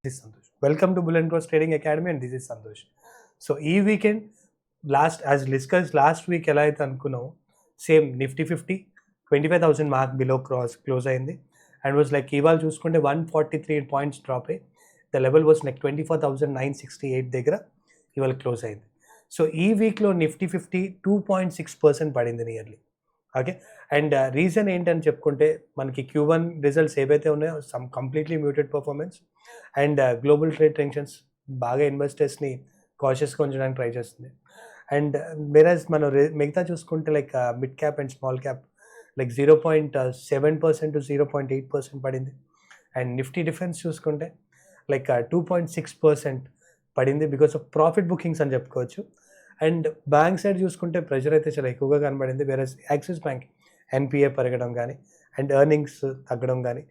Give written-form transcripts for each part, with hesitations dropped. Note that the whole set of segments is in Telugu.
This is Santosh. Welcome to Bull and Cross Trading Academy, and this is Santosh. So, ఈ weekend as discussed last week ఎలా అయితే అనుకున్నాం same Nifty 25,000 mark below close అయింది అండ్ వాజ్ లైక్ ఇవాళ చూసుకుంటే 143 పాయింట్స్ డ్రాప్ అయ్యి ద లెవెల్ వాజ్ లైక్ 24,968 దగ్గర ఇవాళ క్లోజ్ అయింది. సో ఈ వీక్లో నిఫ్టీ 2.6% పడింది నియర్లీ. ఓకే, అండ్ రీజన్ ఏంటని చెప్పుకుంటే మనకి Q1 రిజల్ట్స్ ఏవైతే ఉన్నాయో some completely muted performance and global trade tensions బాగా ఇన్వెస్టర్స్ని కాషియస్గా ఉంచడానికి ట్రై చేస్తుంది. అండ్ వేరస్ మనం మిగతా చూసుకుంటే like mid cap and small cap like 0.7% to 0.8% పడింది. అండ్ నిఫ్టీ డిఫెన్స్ చూసుకుంటే లైక్ 2.6% పడింది బికాస్ ఆఫ్ ప్రాఫిట్ బుకింగ్స్ అని చెప్పుకోవచ్చు. అండ్ బ్యాంక్ సైడ్ చూసుకుంటే ప్రెషర్ అయితే చాలా ఎక్కువగా కనబడింది. వేరే యాక్సిస్ బ్యాంక్ ఎన్పిఏ పెరగడం కానీ అండ్ ఎర్నింగ్స్ తగ్గడం కానీ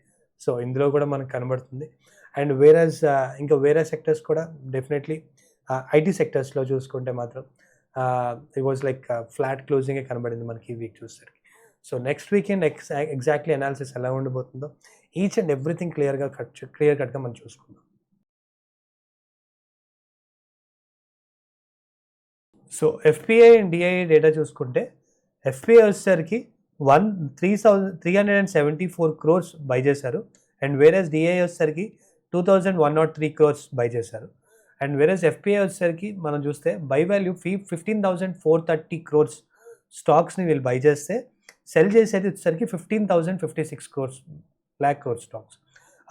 సో ఇందులో కూడా మనకు కనబడుతుంది. అండ్ ఇంకా వేరే సెక్టర్స్ కూడా డెఫినెట్లీ ఐటీ సెక్టర్స్లో చూసుకుంటే మాత్రం ఇట్ వాజ్ లైక్ ఫ్లాట్ క్లోజింగే కనబడింది మనకి ఈ వీక్ చూసేసరికి. So next weekend exactly analysis ఎలా ఉండబోతుందో ఈచ్ అండ్ ఎవ్రీథింగ్ క్లియర్ కట్గా మనం చూసుకుందాం. So FPI and DIA data చూసుకుంటే ఎఫ్పిఐ వచ్చేసరికి 374 crores బై చేశారు అండ్ వేరేస్ డిఐఏ వచ్చేసరికి 2,103 crores బై చేశారు. అండ్ వేరేస్ ఎఫ్పిఐ వచ్చేసరికి మనం చూస్తే బై వాల్యూ 15,430 crores స్టాక్స్ని వీళ్ళు బై చేస్తే సెల్ చేసేది వచ్చేసరికి 15,056 crores stocks.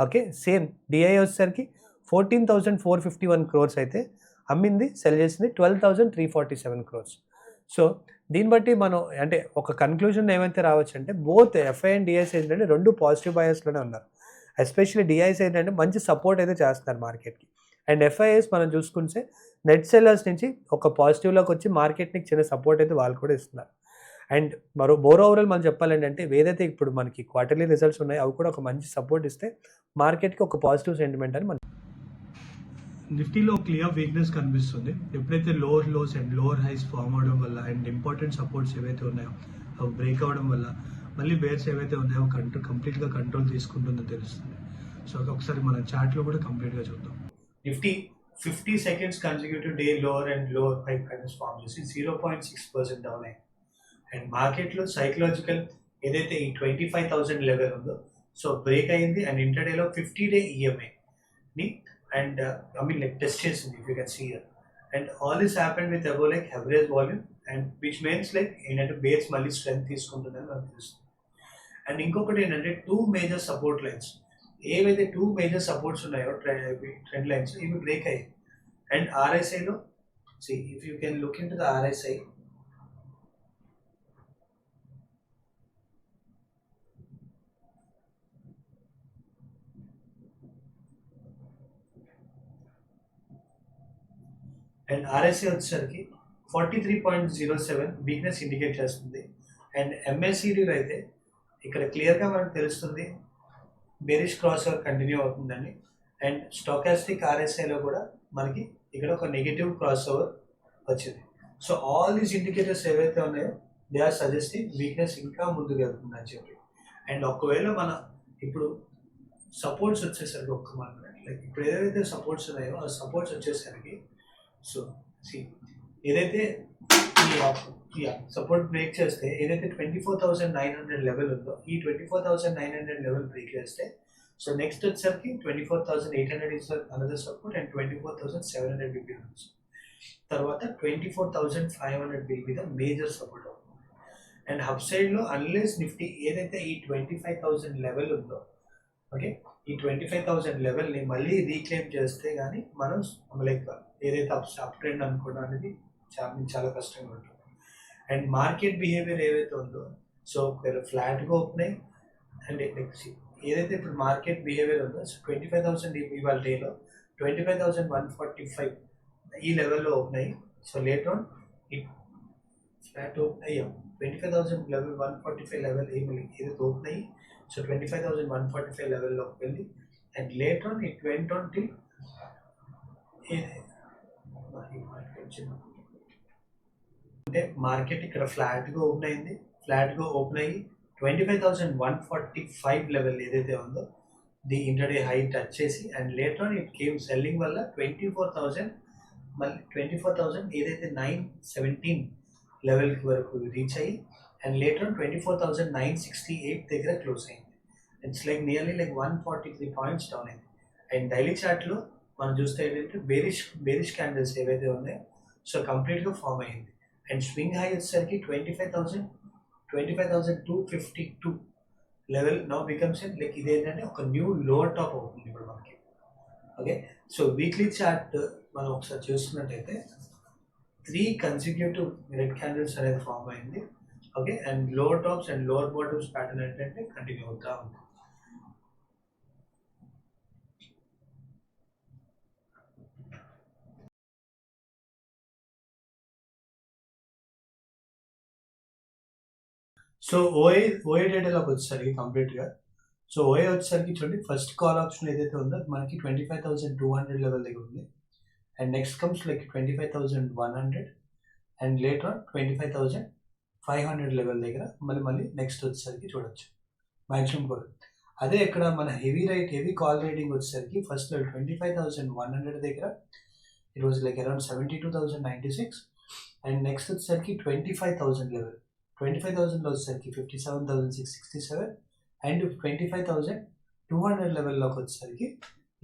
Okay, same DIA వచ్చేసరికి 14,451 crores అయితే అమ్మింది, సెల్ చేసింది 12,347 crores. సో దీన్ని బట్టి మనం అంటే ఒక కన్క్లూజన్ ఏమైతే రావచ్చు అంటే బోత్ ఎఫ్ఐ అండ్ డిఐస్ ఏంటంటే రెండు పాజిటివ్ బయాస్లోనే ఉన్నారు. ఎస్పెషల్లీ డిఐస్ ఏంటంటే మంచి సపోర్ట్ అయితే చేస్తున్నారు మార్కెట్కి. అండ్ ఎఫ్ఐఎస్ మనం చూసుకుంటే నెట్ సెల్లర్స్ నుంచి ఒక పాజిటివ్లోకి వచ్చి మార్కెట్కి చిన్న సపోర్ట్ అయితే వాళ్ళు కూడా ఇస్తున్నారు. అండ్ ఓవరాల్ మనం చెప్పాలంటే ఏదైతే ఇప్పుడు మనకి క్వార్టర్లీ రిజల్ట్స్ ఉన్నాయో అవి కూడా ఒక మంచి సపోర్ట్ ఇస్తే మార్కెట్కి ఒక పాజిటివ్ సెంటిమెంట్ అని మనం నిఫ్టీలో క్లియర్ వీక్నెస్ కనిపిస్తుంది. ఎప్పుడైతే lower lows and lower highs form అవడం వల్ల అండ్ ఇంపార్టెంట్ సపోర్ట్స్ ఏవైతే ఉన్నాయో అవి బ్రేక్ అవ్వడం వల్ల మళ్ళీ బేర్స్ ఏవైతే ఉన్నాయో కంప్లీట్గా కంట్రోల్ తీసుకుంటుందో తెలుస్తుంది. సో ఒకసారి మన చార్ట్లో కూడా కంప్లీట్గా చూద్దాం. Nifty 50 seconds consecutive day lower and lower high price form చేసి 0.6% డౌన్ అయ్యింది. అండ్ మార్కెట్లో సైకలాజికల్ ఏదైతే ఈ 25,000 లెవెల్ ఉందో సో బ్రేక్ అయింది and ఇంటర్డేలో 50-day EMA and like test చేసింది if you can see here. And all this happened with above like average volume and which means like ఏంటంటే బేస్ మళ్ళీ స్ట్రెంత్ తీసుకుంటుందని మనకు తెలుస్తుంది. అండ్ ఇంకొకటి ఏంటంటే 2 మేజర్ సపోర్ట్ లైన్స్ ఏవైతే 2 మేజర్ సపోర్ట్స్ ఉన్నాయో ట్రెండ్ లైన్స్ ఇవి బ్రేక్ అయ్యాయి. అండ్ ఆర్ఎస్ఐలో if you can look into the RSI and RSI వచ్చేసరికి 43.07 వీక్నెస్ ఇండికేట్ చేస్తుంది. అండ్ ఎంఎస్సిడీలో అయితే ఇక్కడ క్లియర్గా మనకు తెలుస్తుంది బేరిష్ క్రాస్ ఓవర్ కంటిన్యూ అవుతుందని. అండ్ స్టాకాస్టిక్ ఆర్ఎస్ఐలో కూడా మనకి ఇక్కడ ఒక నెగిటివ్ క్రాస్ ఓవర్ వచ్చింది. సో ఆల్ దీస్ ఇండికేటర్స్ ఏవైతే ఉన్నాయో దే ఆర్ సజెస్టింగ్ వీక్నెస్ ఇంకా ముందుకు వెళ్తుందని చెప్పి. అండ్ ఒకవేళ మన ఇప్పుడు సపోర్ట్స్ వచ్చేసరికి లైక్ ఇప్పుడు ఏదైతే సపోర్ట్స్ ఉన్నాయో ఆ సపోర్ట్స్ వచ్చేసరికి సో ఏదైతే ఈ సపోర్ట్ బ్రేక్ చేస్తే ఏదైతే 24,900 లెవెల్ ఉందో ఈ 24,900 లెవెల్ బ్రేక్ చేస్తే సో నెక్స్ట్ వచ్చేసరికి 24,800 is another support and 24,700 will be another. తర్వాత 24,500 will be the major support అవుతుంది. అండ్ హబ్ సైడ్లో అన్లెస్ నిఫ్టీ ఏదైతే ఈ 25,000 లెవెల్ ఉందో ఓకే ఈ 25,000 లెవెల్ని మళ్ళీ రీక్లెయిమ్ చేస్తే కానీ మనం లైక్ ఏదైతే అప్ ట్రెండ్ అనుకోవడం అనేది చాలా కష్టంగా ఉంటుంది. అండ్ మార్కెట్ బిహేవియర్ ఏదైతే ఉందో సో ఫ్లాట్గా ఓపెన్ అయ్యి అండ్ ఏదైతే ఇప్పుడు మార్కెట్ బిహేవియర్ ఉందో సో 25,000 ఇవాళ డేలో 25,145 ఈ లెవెల్లో ఓపెన్ అయ్యి సో లేటర్ ఆన్ ఈ ఫ్లాట్ ఓపెన్ అయ్యాం 25,000 లెవెల్ 145 లెవెల్ ఏదైతే ఓపెన్ అయ్యి సో 25,145 లెవెల్లోకి వెళ్ళి and later on it went on till అంటే మార్కెట్ ఇక్కడ ఫ్లాట్గా ఓపెన్ అయ్యి 25,145 లెవెల్ ఏదైతే ఉందో ది ఇంటర్డే హై టచ్ చేసి and later on it came selling వల్ల 24,000 మళ్ళీ 24,000 ఏదైతే 917 లెవెల్కి వరకు రీచ్ అయ్యి అండ్ లేటర్ ఆన్ 24,968 దగ్గర క్లోజ్ అయింది. It's like nearly like 143 points down అయింది. అండ్ డైలీ చార్ట్లో మనం చూస్తే ఏంటంటే బేరిష్ క్యాండిల్స్ ఏవైతే ఉన్నాయో సో కంప్లీట్గా ఫామ్ అయ్యింది. అండ్ స్వింగ్ హై వచ్చేసరికి 25,252 level now becomes in like ఇదేంటంటే ఒక న్యూ లోవర్ టాప్ అవుతుంది ఇప్పుడు మనకి. ఓకే, సో వీక్లీ చార్ట్ మనం ఒకసారి చూస్తున్నట్టయితే 3 కన్సిక్యూటివ్ రెడ్ క్యాండిల్స్ అనేది ఫామ్ అయింది. Okay, and lower tops and lower bottoms pattern ఏంటంటే కంటిన్యూ అవుతా ఉంది. సో ఓఏ డేటాలోకి వచ్చేసరికి కంప్లీట్గా సో ఓఏ వచ్చేసరికి చూడండి ఫస్ట్ కాల్ ఆప్షన్ ఏదైతే ఉందో మనకి 25,200 లెవెల్ దగ్గర ఉంది. And next comes like 25,100 and later on 25,500 level దగ్గర మళ్ళీ నెక్స్ట్ వచ్చేసరికి చూడొచ్చు మ్యాక్సిమం కాల్. అదే ఇక్కడ మన హెవీ కాల్ రేటింగ్ వచ్చేసరికి ఫస్ట్ లెవెల్ 25,100 దగ్గర it was like around 72,096 and next వచ్చేసరికి 25,000 లెవెల్ 25,000లో వచ్చేసరికి 57,667 అండ్ 25,200 లెవెల్లోకి వచ్చేసరికి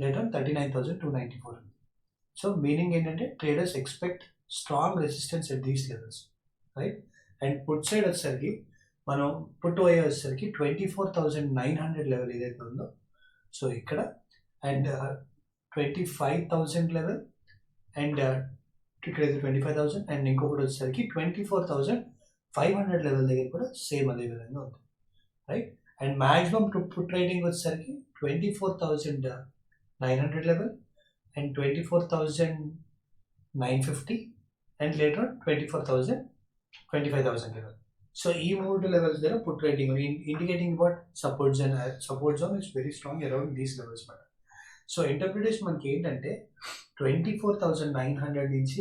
లేటర్ 39,294 ఉంది. సో మీనింగ్ ఏంటంటే traders expect strong resistance at these levels, right. And put side వచ్చేసరికి మనం పుట్ ఓఏ వచ్చేసరికి 24,900 లెవెల్ ఏదైతే ఉందో సో ఇక్కడ అండ్ 25,000 లెవెల్ అండ్ ఇక్కడైతే 25,000 అండ్ ఇంకొకటి వచ్చేసరికి 24,500 లెవెల్ దగ్గర కూడా సేమ్ అదే విధంగా ఉంది, right. And maximum put rating వచ్చేసరికి 24,900 level and 24,950 and later 25,000 level. So ఈ 3 లెవెల్స్ దగ్గర put rating indicating what support zone is very strong around these levels మాట. సో ఇంటర్ప్రిటేషన్ మనకి ఏంటంటే 24,900 నుంచి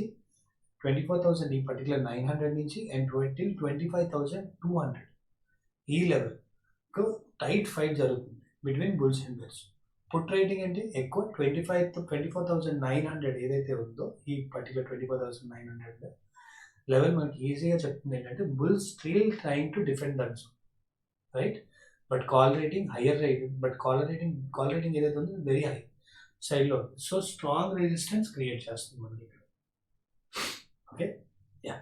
24,000 ఈ పర్టికులర్ 900 నుంచి అండ్ 25,200 ఈ లెవెల్ టైట్ ఫైట్ జరుగుతుంది between bulls and bears. Put rating అంటే ఎక్కువ 24,900 ఏదైతే ఉందో ఈ పర్టికులర్ 24,900 లెవెల్ మనకి ఈజీగా చెప్తుంది ఏంటంటే bulls still trying to defend that zone, right. But call rating higher rating but call rating ఏదైతే ఉందో వెరీ హై సైడ్లో ఉంది. సో స్ట్రాంగ్ రెసిస్టెన్స్ క్రియేట్ చేస్తుంది మనకి ఇక్కడ. Okay, yeah.